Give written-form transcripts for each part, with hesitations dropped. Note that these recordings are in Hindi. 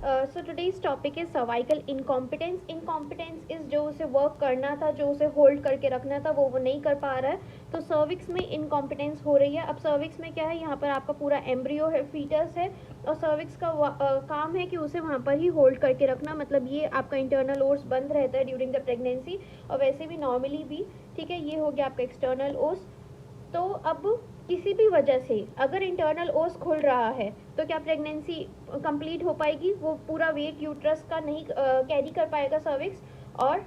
So today's topic is cervical incompetence. Incompetence is जो उसे वर्क करना था, जो उसे होल्ड करके रखना था, वो नहीं कर पा रहा है. तो सर्विक्स में इनकॉम्पिटेंस हो रही है. अब सर्विक्स में क्या है, यहाँ पर आपका पूरा एम्ब्रियो है, फीटस है, और सर्विक्स का काम है कि उसे वहाँ पर ही होल्ड करके रखना. मतलब ये आपका इंटरनल ओर्स बंद रहता है ड्यूरिंग द प्रेगनेंसी, और वैसे भी नॉर्मली भी. ठीक है, ये हो गया आपका एक्सटर्नल ओर्स. तो अब किसी भी वजह से अगर इंटरनल ओस खुल रहा है तो क्या प्रेगनेंसी कंप्लीट हो पाएगी? वो पूरा वेट यूट्रस का नहीं कैरी कर पाएगा सर्विक्स, और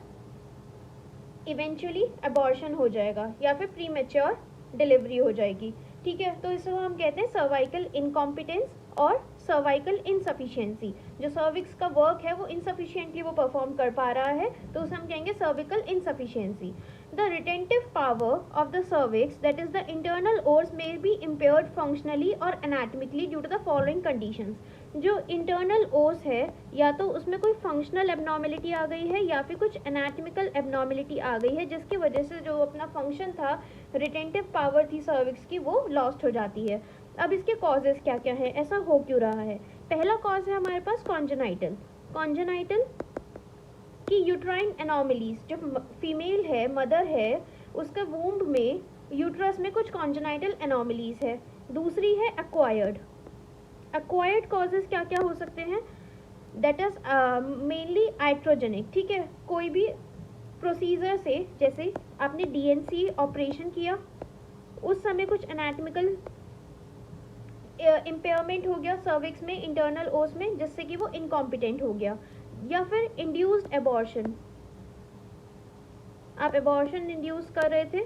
इवेंचुअली अबॉर्शन हो जाएगा या फिर प्री मैच्योर डिलीवरी हो जाएगी. ठीक है, तो इसको हम कहते हैं सर्वाइकल इनकॉम्पिटेंस और सर्वाइकल इनसफिशिएंसी. जो सर्विक्स का वर्क है वो इनसफिशिएंटली वो परफॉर्म कर पा रहा है, तो उसे हम कहेंगे cervical insufficiency. The retentive power of the cervix, that is the internal oars, may be impaired functionally or anatomically due to the following conditions. जो internal oars है या तो उसमें कोई functional abnormality आ गई है या फिर कुछ anatomical abnormality आ गई है, जिसकी वजह से जो अपना function था, retentive power थी cervix की, वो lost हो जाती है. अब इसके causes क्या क्या हैं, ऐसा हो क्यों रहा है? पहला cause है हमारे पास congenital. congenital कि यूट्राइन एनोमलीज, जो फीमेल है, मदर है, उसका वूम्ब में, यूट्रस में कुछ कॉन्जेनाइटल एनोमलीज है. दूसरी है एक्वायर्ड. एक्वायर्ड कॉजेज क्या क्या हो सकते हैं? That is mainly iatrogenic. ठीक है, कोई भी प्रोसीजर से, जैसे आपने डीएनसी ऑपरेशन किया, उस समय कुछ एनाटॉमिकल इम्पेयरमेंट हो गया सर्विक्स में, इंटरनल ओस में, जिससे कि वो इनकॉम्पिटेंट हो गया. या फिर इंड्यूस्ड एबॉर्शन, आप एबॉर्शन इंड्यूस कर रहे थे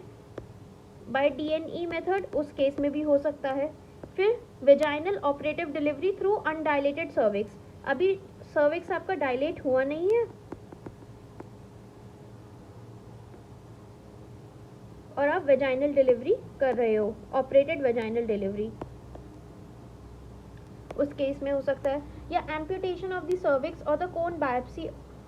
बाय डीएनई मेथड, उस केस में भी हो सकता है. फिर vaginal operative delivery through undilated cervix. अभी सर्विक्स आपका डायलेट हुआ नहीं है और आप वेजाइनल डिलीवरी कर रहे हो, ऑपरेटेड वेजाइनल डिलीवरी, उस केस में हो सकता है. या एम्प्यूटेशन ऑफ द सर्विक्स और द कोन बायोप्सी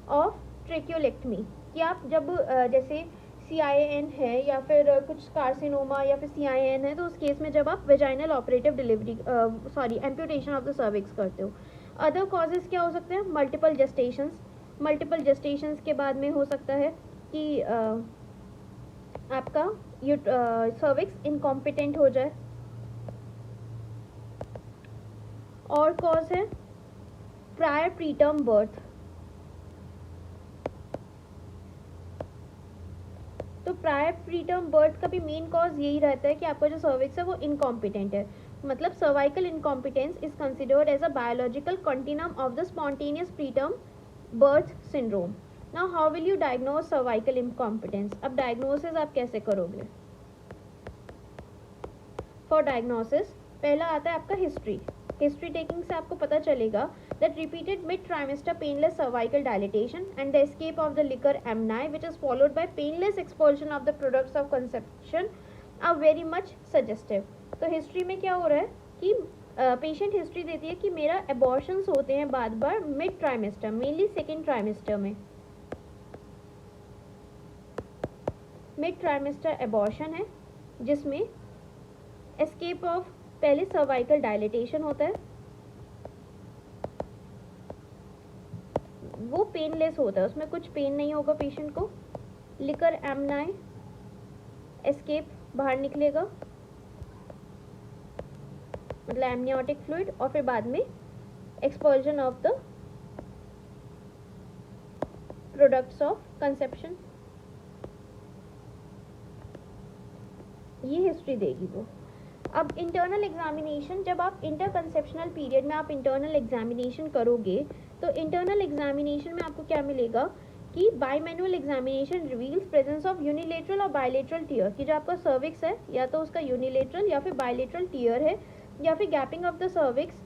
ऑफ ट्रेक्योलेक्टमी, कि आप जब जैसे CIN है या फिर कुछ कार्सिनोमा या फिर CIN है, तो उस केस में जब आप vaginal operative delivery amputation of the cervix करते हो. अदर कॉजेज क्या हो सकते हैं? मल्टीपल जेस्टेशंस. मल्टीपल जेस्टेशंस के बाद में हो सकता है कि आपका सर्विक्स इनकॉम्पिटेंट हो जाए. और कॉज है प्रायर प्रीटर्म बर्थ. तो प्रायर प्रीटर्म बर्थ का भी मेन कॉज यही रहता है कि आपका जो सर्विक्स है वो इनकॉम्पिटेंट है. मतलब cervical incompetence is considered as a biological continuum of the spontaneous preterm birth syndrome. Now how will you diagnose cervical incompetence? अब डायग्नोसिस आप कैसे करोगे? फॉर डायग्नोसिस पहला आता है आपका हिस्ट्री. हिस्ट्री टेकिंग से आपको पता चलेगा that repeated mid-trimester painless cervical dilatation and the escape of the liquor amni, which is followed by painless expulsion of the products of conception, are very much suggestive. तो हिस्ट्री में क्या हो रहा है कि पेशेंट हिस्ट्री देती है कि मेरा एबॉर्शंस होते हैं बार बार mid trimester, mainly second trimester में. मिड ट्राइमेस्टर एबॉर्शन है जिसमें एस्केप ऑफ, पहले सर्वाइकल डायलेटेशन होता है, वो पेनलेस होता है, उसमें कुछ पेन नहीं होगा पेशेंट को. लिकर एमनाई, एस्केप, बाहर निकलेगा, मतलब एमनियोटिक फ्लूइड, और फिर बाद में expulsion of the products of conception. ये हिस्ट्री देगी वो. अब इंटरनल एग्जामिनेशन, जब आप इंटर कंसेप्शनल पीरियड में आप इंटरनल एग्जामिनेशन करोगे, तो इंटरनल एग्जामिनेशन में आपको क्या मिलेगा कि bimanual examination reveals presence of unilateral और बायलेटरल टीयर, कि जो आपका सर्विक्स है या तो उसका यूनिलेटरल या फिर बायलेटरल टीयर है, या फिर gaping of the cervix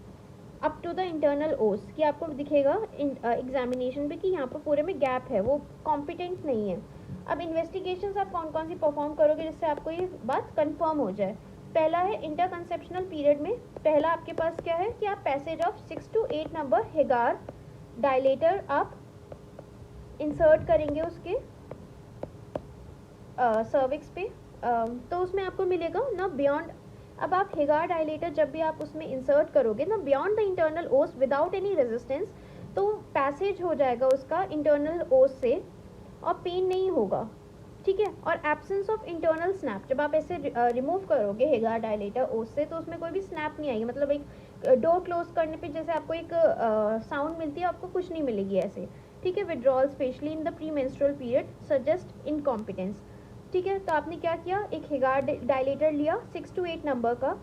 up to the internal os, कि आपको दिखेगा एग्जामिनेशन पे कि यहाँ पर पूरे में गैप है, वो कॉम्पिटेंट नहीं है. अब इन्वेस्टिगेशन आप कौन कौन सी परफॉर्म करोगे जिससे आपको ये बात कन्फर्म हो जाए? पहला है इंटर कंसेप्शनल पीरियड में, पहला आपके पास क्या है कि आप passage of 6 to 8 number Hegar dilator आप इंसर्ट करेंगे उसके सर्विक्स पे. तो उसमें आपको मिलेगा ना बियॉन्ड, अब आप हेगार डायलेटर जब भी आप उसमें इंसर्ट करोगे ना बियॉन्ड द इंटरनल ओस विदाउट एनी रेजिस्टेंस, तो पैसेज हो जाएगा उसका इंटरनल ओस से और पेन नहीं होगा, ठीक है। और एब्सेंस ऑफ इंटरनल स्नैप, जब आप ऐसे रिमूव करोगे हेगार डायलेटर ओस से तो उसमें कोई भी स्नैप नहीं आएगी, मतलब एक डोर क्लोज करने पे जैसे आपको एक साउंड मिलती है, आपको कुछ नहीं मिलेगी ऐसे, ठीक है। Withdrawal specially in the pre menstrual period suggest incompetence, ठीक है। तो आपने क्या किया, एक हेगार डायलेटर लिया 6 to 8 नंबर का,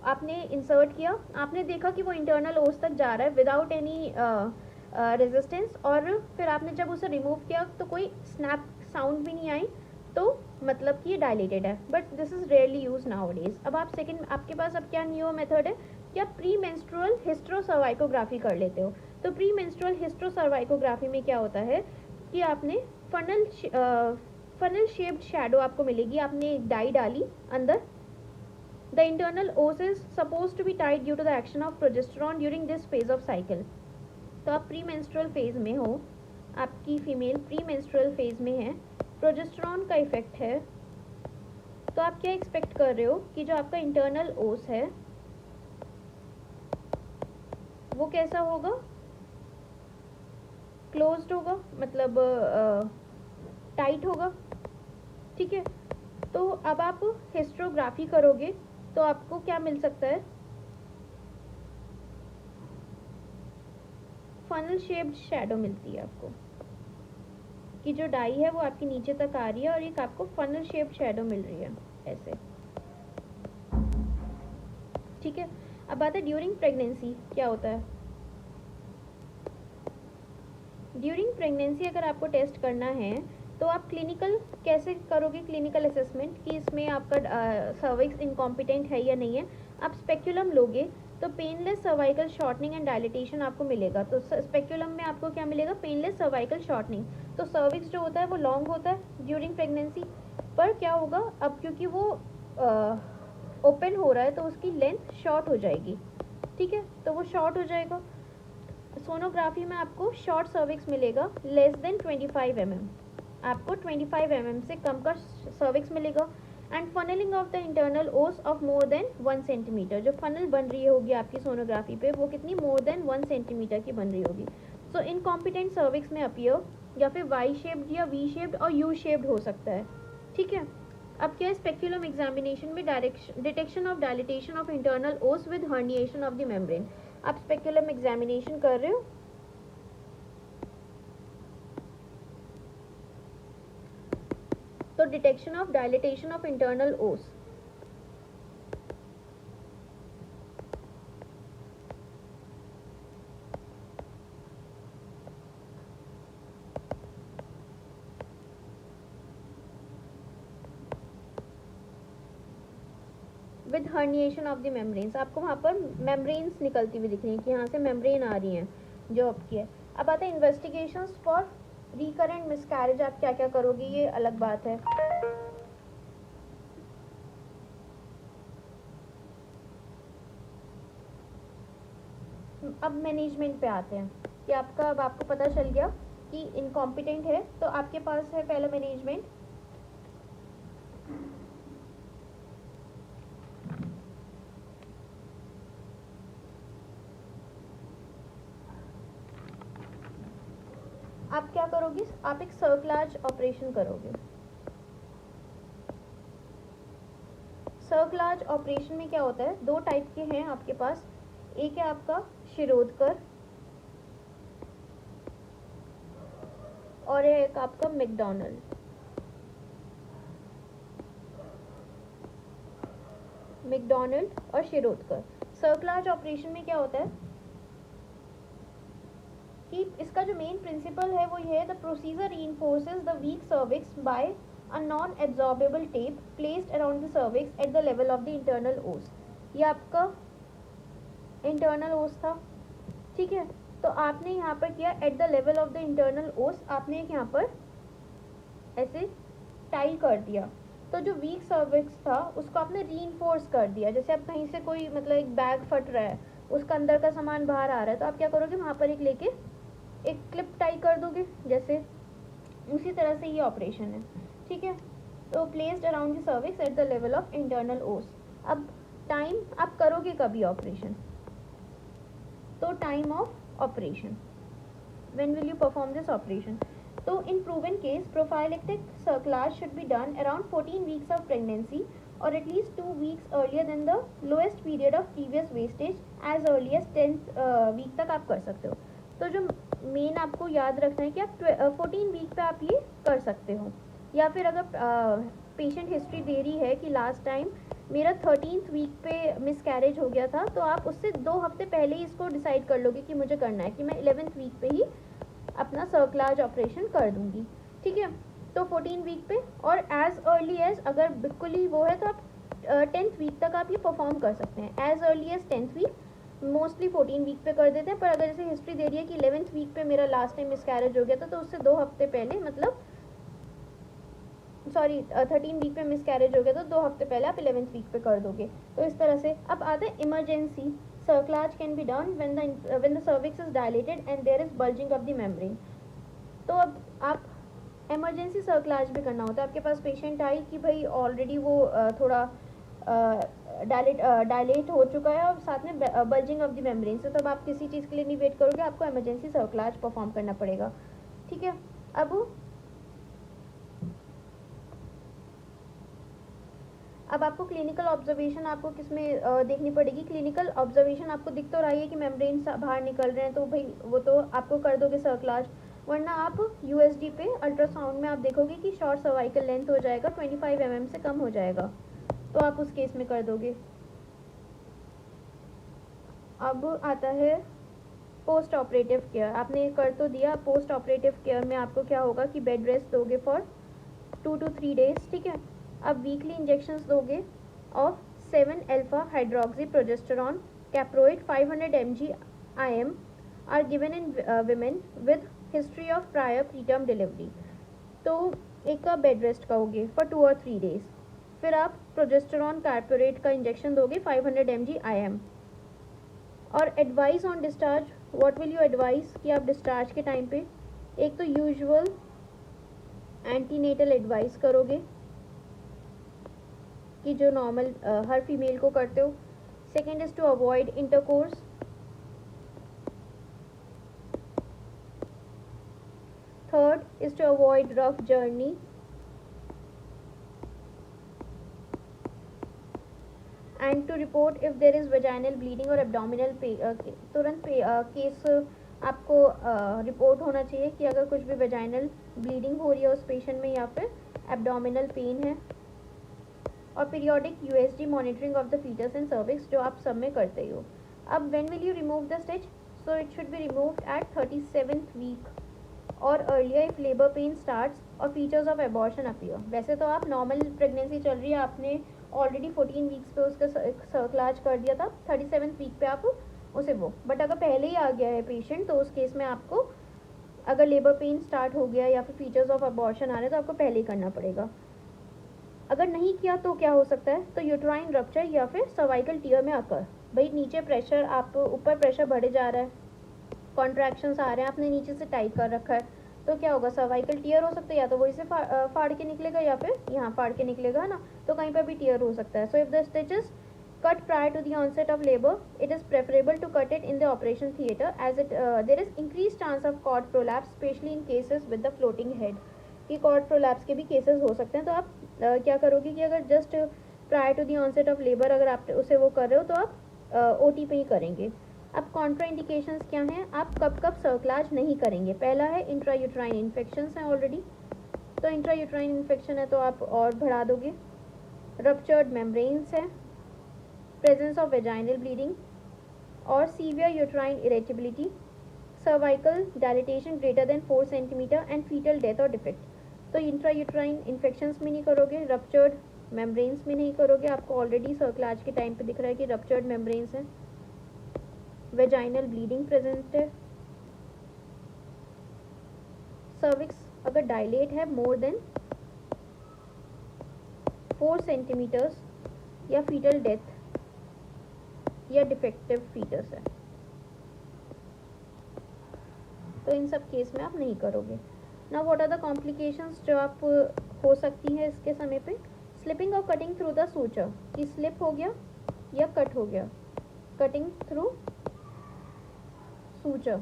आपने इंसर्ट किया, आपने देखा कि वो इंटरनल ओस तक जा रहा है विदाउट एनी रेजिस्टेंस, और फिर आपने जब उसे रिमूव किया तो कोई स्नैप साउंड भी नहीं आई, तो मतलब कि ये डायलेटेड है, but this is rarely use now days. अब आप सेकंड, आपके पास अब क्या न्यू मेथड है कि आप प्री मेंस्ट्रुअल हिस्ट्रोसर्वाइकोग्राफी कर लेते हो। तो प्री मेंस्ट्रुअल हिस्ट्रोसर्वाइकोग्राफी में क्या होता है कि आपने फनल शेप्ड शैडो आपको मिलेगी, आपने एक डाई डाली अंदर। The internal os is suppose to be tied due to the action of progesterone during this phase of cycle. तो आप प्री मेंस्ट्रुअल फेज में हो, आपकी फीमेल प्री मेंस्ट्रुअल फेज में है, प्रोजेस्टेरॉन का इफेक्ट है, तो आप क्या एक्सपेक्ट कर रहे हो कि जो आपका इंटरनल ओस है वो कैसा होगा, क्लोज्ड होगा, मतलब टाइट होगा, ठीक है। तो अब आप हिस्ट्रोग्राफी करोगे तो आपको क्या मिल सकता है, फनल शेप्ड शैडो मिलती है आपको, कि जो डाई है वो आपके नीचे तक आ रही है और एक आपको फनल शेप्ड शैडो मिल रही है ऐसे, ठीक है। अब बात है ड्यूरिंग प्रेगनेंसी क्या होता है। ड्यूरिंग प्रेगनेंसी अगर आपको टेस्ट करना है तो आप क्लिनिकल कैसे करोगे, क्लिनिकल असेसमेंट कि इसमें आपका सर्विक्स इनकॉम्पिटेंट है या नहीं है। आप स्पेक्यूलम लोगे तो painless cervical shortening and dilatation आपको मिलेगा। तो स्पेक्यूलम में आपको क्या मिलेगा, पेनलेस सर्वाइकल शॉर्टनिंग। तो सर्विक्स जो होता है वो लॉन्ग होता है ड्यूरिंग प्रेगनेंसी, पर क्या होगा अब क्योंकि वो ओपन हो रहा है तो उसकी लेंथ शॉर्ट हो जाएगी, ठीक है, तो वो शॉर्ट हो जाएगा। सोनोग्राफी में आपको शॉर्ट सर्विक्स मिलेगा लेस देन 25 mm, आपको 25 mm से कम का सर्विक्स मिलेगा। And funnelling of the internal ओस ऑफ मोर देन 1 सेंटीमीटर, जो फनल बन रही होगी आपकी सोनोग्राफी पे वो कितनी, मोर देन 1 सेंटीमीटर की बन रही होगी। सो इनकॉम्पिटेंट सर्विक्स में अपीयर या फिर वाई शेप्ड या वी शेप्ड और यू शेप्ड हो सकता है, ठीक है। अब क्या है, स्पेक्यूलम एग्जामिनेशन में detection of dilatation of internal os with herniation of the membrane. आप स्पेक्यूलम एग्जामिनेशन कर रहे हो तो detection of dilatation of internal os, with herniation of the membranes, आपको वहाँ पर मेम्ब्रेन्स निकलती हुई दिख रही है कि यहाँ से मेम्ब्रेन आ रही हैं जो आपकी है। अब आता है इन्वेस्टिगेशंस फॉर रिकरेंट मिसकैरेज, आप क्या क्या करोगे ये अलग बात है। अब मैनेजमेंट पे आते हैं कि आपका, अब आपको पता चल गया कि इनकॉम्पिटेंट है तो आपके पास है पहला मैनेजमेंट, आप क्या करोगे, आप एक सर्कलाज ऑपरेशन करोगे। सर्कलाज ऑपरेशन में क्या होता है, दो टाइप के हैं आपके पास, एक है आपका शिरोधकर और एक आपका मैकडॉनल्ड। मैकडॉनल्ड और शिरोधकर। सर्कलाज ऑपरेशन में क्या होता है कि इसका जो मेन प्रिंसिपल है वो ये है, the procedure reinforces the weak cervix by a non absorbable tape placed around the cervix at the level of the internal os. ये आपका इंटरनल ओस था, ठीक है। तो आपने यहाँ पर किया eight the level of the internal ओस, आपने एक यहाँ पर ऐसे टाई कर दिया। तो जो वीक सर्विक्स था उसको आपने रीइंफोर्स कर दिया। जैसे अब कहीं से कोई मतलब एक बैग फट रहा है, उसका अंदर का सामान बाहर आ रहा है, तो आप क्या करोगे, वहाँ पर एक लेके एक क्लिप टाई कर दोगे, जैसे उसी तरह से ये ऑपरेशन है, ठीक है। तो placed around the cervix at the level of internal ओस। अब टाइम आप करोगे कभी ऑपरेशन, तो time of operation When will you perform this operation? So in proven case, prophylactic cerclage should be done around 14 weeks of pregnancy or at least 2 weeks earlier than the lowest period of previous wastage, as early as 10th week तक आप कर सकते हो. तो जो मेन आपको याद रखना है कि आप 14 वीक पे आप ये कर सकते हो. या फिर अगर पेशेंट हिस्ट्री दे रही है कि लास्ट टाइम मेरा 13th वीक पे मिसकैरेज हो गया था, तो आप उससे 2 हफ्ते पहले ही इसको डिसाइड कर लोगे कि मुझे करना है कि मैं 11th वीक पे ही अपना सर्कलाज ऑपरेशन कर दूंगी. ठीक है, तो 14 वीक पे और एज अर्ली एज अगर बिल्कुल ही वो है तो आप 10th वीक तक आप ये परफॉर्म कर सकते हैं. As early as 10th week, mostly 14 week पे कर देते हैं, पर अगर जैसे हिस्ट्री दे रही है कि 11th वीक पे मेरा लास्ट टाइम मिसकैरेज हो गया था, तो उससे 2 हफ्ते पहले, मतलब 13 वीक पे मिसकैरेज हो गया तो 2 हफ्ते पहले आप 11th वीक पे कर दोगे. तो इस तरह से. अब आता है emergency. सर्कलाज can be done when the cervix is dilated and there is bulging of the membrane. तो अब आप इमरजेंसी सर्कलाज भी करना होता है. आपके पास पेशेंट आई कि भाई ऑलरेडी वो थोड़ा डायलेट हो चुका है और साथ में बल्जिंग ऑफ द मेम्ब्रेन से, तब आप किसी चीज़ के लिए नहीं वेट करोगे, आपको इमरजेंसी सर्कलाज परफॉर्म करना पड़ेगा. ठीक है, अब आपको क्लिनिकल ऑब्जर्वेशन आपको किस में देखनी पड़ेगी. क्लिनिकल ऑब्जर्वेशन आपको दिख तो रही है कि मेम्ब्रेन बाहर निकल रहे हैं, तो भाई वो तो आपको कर दोगे सर्कलाज. वरना आप यूएसडी पे अल्ट्रासाउंड में आप देखोगे कि शॉर्ट सर्वाइकल लेंथ हो जाएगा 25 mm से कम हो जाएगा, तो आप उस केस में कर दोगे. अब आता है पोस्ट ऑपरेटिव केयर. आपने कर तो दिया. पोस्ट ऑपरेटिव केयर में आपको क्या होगा कि बेड रेस्ट दोगे फॉर 2 to 3 days. ठीक है, अब वीकली इंजेक्शंस दोगे of 7 alpha hydroxy progesterone caproate 500 mg IM are given in women with history of prior preterm delivery. तो एक का बेड रेस्ट करोगे फॉर 2 or 3 days. फिर आप प्रोजेस्टेरॉन कैप्रोइड का इंजेक्शन दोगे 500 mg IM. और advice on discharge, what will you advice कि आप डिस्चार्ज के टाइम पे एक तो यूजुअल एंटीनेटल एडवाइस करोगे कि जो नॉर्मल हर फीमेल को करते हो. Second is to avoid intercourse. Third is to avoid rough journey. And to report if there is vaginal bleeding और एब्डोमिनल तुरंत केस आपको रिपोर्ट होना चाहिए कि अगर कुछ भी वेजाइनल ब्लीडिंग हो रही है उस पेशेंट में या फिर एब्डोमिनल पेन है. और periodic USG monitoring of the foetus and cervix, जो आप सब में करते ही हो. अब when will you remove the stitch? So it should be removed at 37th week और earlier if labour pain starts और फीचर्स ऑफ एबॉर्शन अपीयर. वैसे तो आप नॉर्मल प्रेगनेंसी चल रही है, आपने ऑलरेडी 14 वीक्स पे उसका सर्कलाज कर दिया था, 37th वीक पे आप उसे वो, बट अगर पहले ही आ गया है पेशेंट तो उस केस में आपको अगर लेबर पेन स्टार्ट हो गया या फिर फीचर्स ऑफ अबॉर्शन आ रहे हैं तो आपको पहले ही करना पड़ेगा. अगर नहीं किया तो क्या हो सकता है? तो यूट्राइन रप्चर या फिर सर्वाइकल टीयर में आकर, भाई नीचे प्रेशर, आप ऊपर प्रेशर बढ़े जा रहा है, कॉन्ट्रैक्शंस आ रहे हैं, आपने नीचे से टाइट कर रखा है, तो क्या होगा? सर्वाइकल टीयर हो सकता है, या तो वो इसे फाड़ के निकलेगा या फिर यहाँ फाड़ के निकलेगा, है ना. तो कहीं पर भी टीयर हो सकता है. So if the stitches cut prior to the onset of labor, it is preferable to cut it in the operation theatre as there is increased chance of cord prolapse, especially in cases with the floating head. कि cord prolapse के भी cases हो सकते हैं. तो आप क्या करोगे कि अगर just prior to the onset of labor अगर आप उसे वो कर रहे हो तो आप OT पे ही करेंगे. अब कॉन्ट्राइंडिकेशंस क्या हैं? आप कब कब सर्कलाज नहीं करेंगे. पहला है इंट्रायूट्राइन इन्फेक्शंस हैं ऑलरेडी, तो इंट्रायूट्राइन इन्फेक्शन है तो आप और बढ़ा दोगे. रप्चर्ड मेम्ब्रेन्स है, presence of vaginal bleeding or severe uterine irritability, cervical dilatation greater than 4 cm and fetal death or defect. तो इंट्रायूट्राइन इन्फेक्शंस में नहीं करोगे, रप्चर्ड मेम्ब्रेन्स में नहीं करोगे. आपको ऑलरेडी सर्कलाज के टाइम पे दिख रहा है कि रप्चर्ड मेम्ब्रेन्स हैं. वेजाइनल ब्लीडिंग प्रेजेंट है. सर्विक्स अगर डायलेट है मोर देन 4 सेंटीमीटर्स या फीटल डेथ या डिफेक्टिव फीटस है, तो इन सब केस में आप नहीं करोगे. Now what are the complications जो आप हो सकती है इसके समय पे? स्लिपिंग और कटिंग थ्रू द सूचर, कि स्लिप हो गया या कट हो गया. Cutting through suture,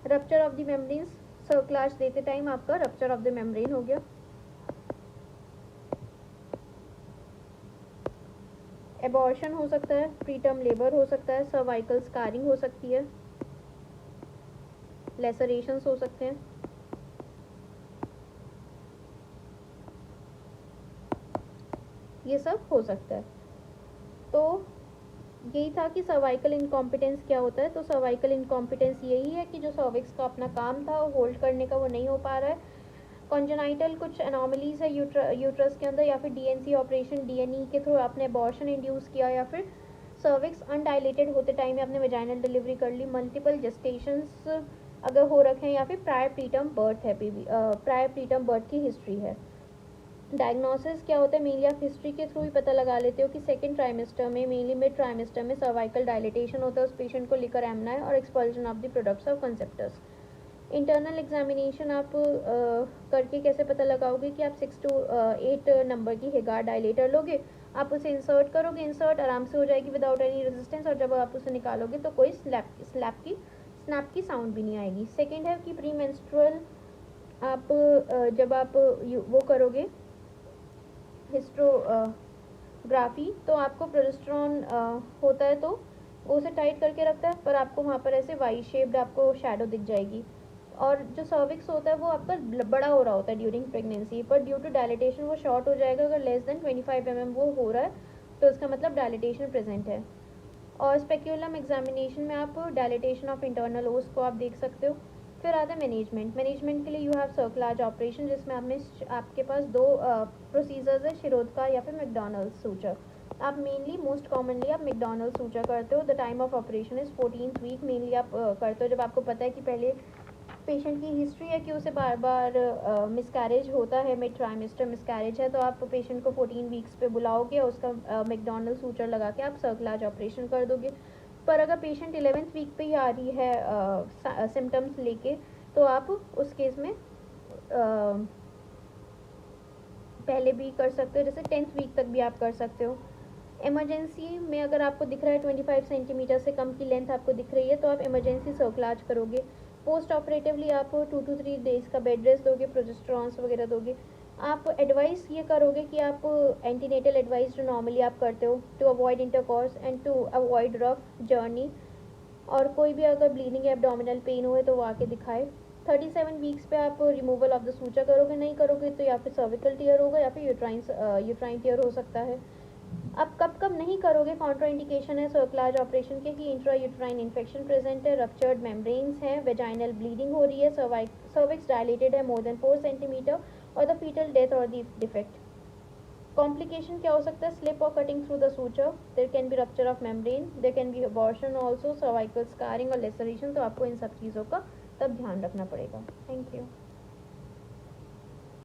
rupture of the membrane, सर्कलाज देते टाइम आपका रप्चर ऑफ द मेम्ब्रेन हो गया। एबॉर्शन हो सकता है, प्रीटर्म लेबर हो सकता है, सर्वाइकल स्कारिंग हो सकती है, लेसरेशंस हो सकते हैं। ये सब हो सकता है। तो यही था कि सर्वाइकल इनकॉम्पिटेंस क्या होता है। तो सर्वाइकल इनकॉम्पिटेंस यही है कि जो सर्विक्स का अपना काम था वो होल्ड करने का वो नहीं हो पा रहा है। कॉन्जेनाइटल कुछ एनॉमलीज है यूट्रस के अंदर, या फिर डीएनसी ऑपरेशन डीएनई के थ्रू आपने अबॉर्शन इंड्यूस किया, या फिर सर्विक्स अनडाइलेटेड होते टाइम आपने वेजाइनल डिलीवरी कर ली, मल्टीपल जेस्टेशंस अगर हो रखे हैं, या फिर प्रायर प्रीटर्म बर्थ है, प्रायर प्रीटर्म बर्थ की हिस्ट्री है। डायग्नोसिस क्या होता है, मेनली आप हिस्ट्री के थ्रू ही पता लगा लेते हो कि सेकंड ट्राइमेस्टर में, मेनली मिड ट्राइमेस्टर में सर्वाइकल डायलिटेशन होता है, उस पेशेंट को लिकर एमना है और expulsion of the products of conceptus. Internal examination आप करके कैसे पता लगाओगे कि आप 6 to 8 नंबर की हेगार डायलेटर लोगे, आप उसे इंसर्ट करोगे, इंसर्ट आराम से हो जाएगी विदाउट एनी रेजिस्टेंस, और जब आप उसे निकालोगे तो कोई स्नैप की साउंड भी नहीं आएगी। सेकेंड है कि प्री मेंस्ट्रुअल आप जब आप वो करोगे हिस्ट्रोग्राफी, तो आपको प्रोजेस्टेरॉन होता है तो वो उसे टाइट करके रखता है, पर आपको वहाँ पर ऐसे वाई शेप्ड आपको शैडो दिख जाएगी। और जो सर्विक्स होता है वो आपका बड़ा हो रहा होता है ड्यूरिंग प्रेगनेंसी, पर ड्यू टू डायलिटेशन वो शॉर्ट हो जाएगा। अगर लेस देन 25 mm वो हो रहा है तो इसका मतलब डायलिटेशन प्रेजेंट है। और स्पेक्यूलम एग्जामिनेशन में आप डायलिटेशन ऑफ इंटरनल ओस को आप देख सकते हो। फिर आता है मैनेजमेंट के लिए यू हैव सर्कलाज ऑपरेशन, जिसमें आपके पास दो प्रोसीजर्स है, शिरोध या फिर मैकडोनल्ड सूचर। आप मेनली मोस्ट कॉमनली आप मैकडोनल्ड सूचर करते हो। The time of operation is 14th week. Mainly आप करते हो जब आपको पता है कि पहले पेशेंट की हिस्ट्री है कि उसे बार बार मिसकैरेज होता है, मिड ट्राइमेस्टर मिसकैरेज है, तो आप पेशेंट को 14 वीक्स पे बुलाओगे और उसका मैकडोनल्ड सूचर लगा के आप सर्कलाज ऑपरेशन कर दोगे। पर अगर पेशेंट 11th वीक पे ही आ रही है सिम्टम्स लेके, तो आप उस केस में पहले भी कर सकते हो, जैसे 10th वीक तक भी आप कर सकते हो। इमरजेंसी में अगर आपको दिख रहा है 25 सेंटीमीटर से कम की लेंथ आपको दिख रही है तो आप इमरजेंसी सर्कलाज करोगे। पोस्ट ऑपरेटिवली आप 2 to 3 डेज़ का बेड रेस्ट दोगे, प्रोजेस्टेरॉन्स वगैरह दोगे। आप एडवाइस ये करोगे कि आप एंटीनेटल एडवाइस जो नॉर्मली आप करते हो, to avoid intercourse and to avoid rough journey, और कोई भी अगर ब्लीडिंग या एब्डोमिनल पेन हुए तो वो आके दिखाए। 37 वीक्स पे आप रिमूवल ऑफ द सूचर करोगे, नहीं करोगे तो या फिर सर्विकल टीयर होगा या फिर यूट्राइन टीयर हो सकता है। अब कब कब नहीं करोगे, कॉन्ट्रा इंडिकेशन है सर्कलाज ऑपरेशन के कि इंट्रा यूट्राइन इन्फेक्शन प्रेजेंट है, रप्चर्ड मेम्ब्रेन्स हैं, वेजाइनल ब्लीडिंग हो रही है, सर्विक्स डायलेटेड है मोर देन 4 सेंटीमीटर, और द फीटल डेथ और द डिफेक्ट। कॉम्प्लिकेशन क्या हो सकता है, स्लिप और cutting through the suture, there can be rupture of membrane, there can be abortion also, cervical scarring और लेसरेशन। तो आपको इन सब चीज़ों का तब ध्यान रखना पड़ेगा। Thank you.